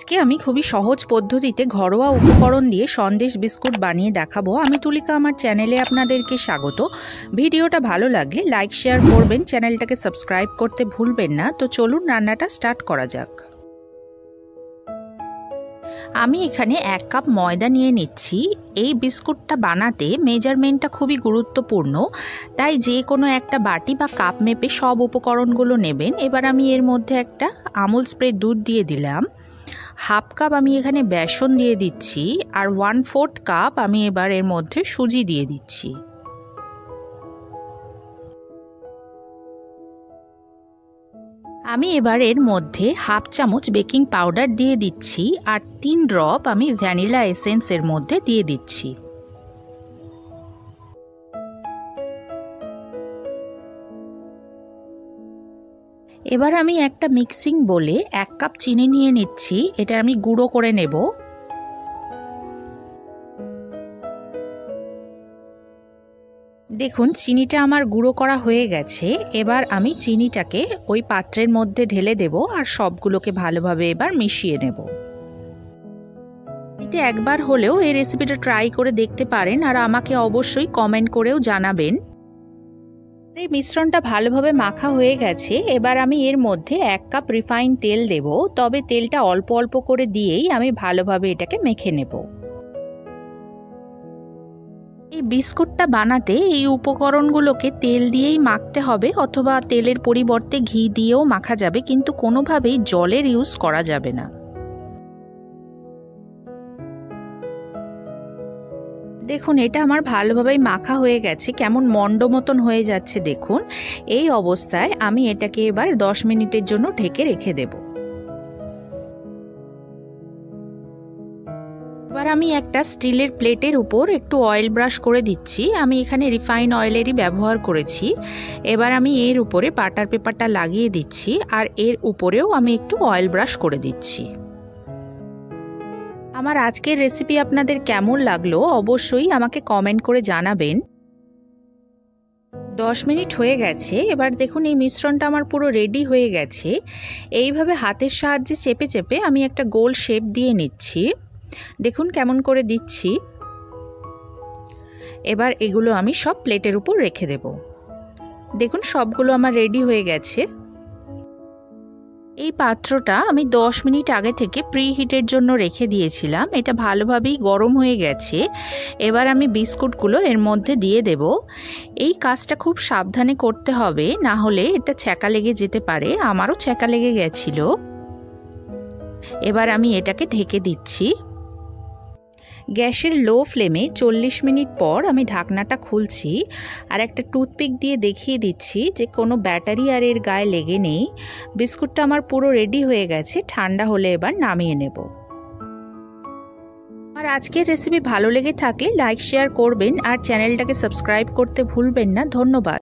আজকে আমি খুবই সহজ পদ্ধতিতে ঘরোয়া উপকরণ দিয়ে সন্দেশ বিস্কুট বানিয়ে দেখাবো। আমি তুলিকা, আমার চ্যানেলে আপনাদেরকে স্বাগত। ভিডিওটা ভালো লাগলে লাইক শেয়ার করবেন, চ্যানেলটাকে সাবস্ক্রাইব করতে ভুলবেন না। তো চলুন রান্নাটা স্টার্ট করা যাক। আমি এখানে 1 কাপ ময়দা নিয়ে নিচ্ছি। এই বিস্কুটটা বানাতে মেজারমেন্টটা খুবই গুরুত্বপূর্ণ, তাই যে কোনো একটা বাটি বা কাপ মেপে সব উপকরণগুলো নেবেন। এবার আমি এর মধ্যে একটা আমুল স্প্রে দুধ দিয়ে দিলাম। 1/2 কাপ আমি এখানে বেসন দিয়ে দিচ্ছি, আর 1/4 কাপ আমি এবার এর মধ্যে সুজি দিয়ে দিচ্ছি। আমি এবার এর মধ্যে 1/2 চামচ বেকিং পাউডার দিয়ে দিচ্ছি, আর 3 ড্রপ আমি ভ্যানিলা এসেন্স এর মধ্যে দিয়ে দিচ্ছি। এবার আমি একটা মিক্সিং বোলে 1 কাপ চিনি নিয়ে নিচ্ছি। এটা আমি গুঁড়ো করে নেব। দেখুন চিনিটা আমার গুঁড়ো করা হয়ে গেছে। এবার আমি চিনিটাকে ওই পাত্রের মধ্যে ঢেলে দেব, আর সবগুলোকে ভালোভাবে এবার মিশিয়ে নেব। এতে একবার হলেও এই রেসিপিটা ট্রাই করে দেখতে পারেন, আর আমাকে অবশ্যই কমেন্ট করেও জানাবেন। এই মিশ্রণটা ভালোভাবে মাখা হয়ে গেছে। এবার আমি এর মধ্যে 1 কাপ রিফাইন তেল দেব, তবে তেলটা অল্প অল্প করে দিয়েই আমি ভালোভাবে এটাকে মেখে নেব। এই বিস্কুটটা বানাতে এই উপকরণগুলোকে তেল দিয়েই মাখতে হবে, অথবা তেলের পরিবর্তে ঘি দিয়েও মাখা যাবে, কিন্তু কোনোভাবেই জলের ইউজ করা যাবে না। দেখুন এটা আমার ভালোভাবেই মাখা হয়ে গেছে, কেমন মন্ড মতন হয়ে যাচ্ছে দেখুন। এই অবস্থায় আমি এটাকে এবার 10 মিনিটের জন্য ঢেকে রেখে দেব। এবার আমি একটা স্টিলের প্লেটের উপর একটু অয়েল ব্রাশ করে দিচ্ছি। আমি এখানে রিফাইন অয়েলেরই ব্যবহার করেছি। এবার আমি এর উপরে বাটার পেপারটা লাগিয়ে দিচ্ছি, আর এর উপরেও আমি একটু অয়েল ব্রাশ করে দিচ্ছি। আমার আজকের রেসিপি আপনাদের কেমন লাগলো অবশ্যই আমাকে কমেন্ট করে জানাবেন। 10 মিনিট হয়ে গেছে। এবার দেখুন এই মিশ্রণটা আমার পুরো রেডি হয়ে গেছে। এইভাবে হাতের সাহায্যে চেপে চেপে আমি একটা গোল শেপ দিয়ে নিচ্ছি। দেখুন কেমন করে দিচ্ছি। এবার এগুলো আমি সব প্লেটের উপর রেখে দেব। দেখুন সবগুলো আমার রেডি হয়ে গেছে। এই পাত্রটা আমি 10 মিনিট আগে থেকে প্রি হিটের জন্য রেখে দিয়েছিলাম। এটা ভালোভাবেই গরম হয়ে গেছে। এবার আমি বিস্কুটগুলো এর মধ্যে দিয়ে দেব। এই কাজটা খুব সাবধানে করতে হবে, না হলে এটা ছ্যাঁকা লেগে যেতে পারে। আমারও ছ্যাঁকা লেগে গেছিল। এবার আমি এটাকে ঢেকে দিচ্ছি। গ্যাসের লো ফ্লেমে 40 মিনিট পর আমি ঢাকনাটা খুলছি, আর একটা টুথপিক দিয়ে দেখিয়ে দিচ্ছি যে কোনো ব্যাটারি আর এর গায়ে লেগে নেই। বিস্কুটটা আমার পুরো রেডি হয়ে গেছে। ঠান্ডা হলে এবার নামিয়ে নেব। আর আজকের রেসিপি ভালো লেগে থাকলে লাইক শেয়ার করবেন, আর চ্যানেলটাকে সাবস্ক্রাইব করতে ভুলবেন না। ধন্যবাদ।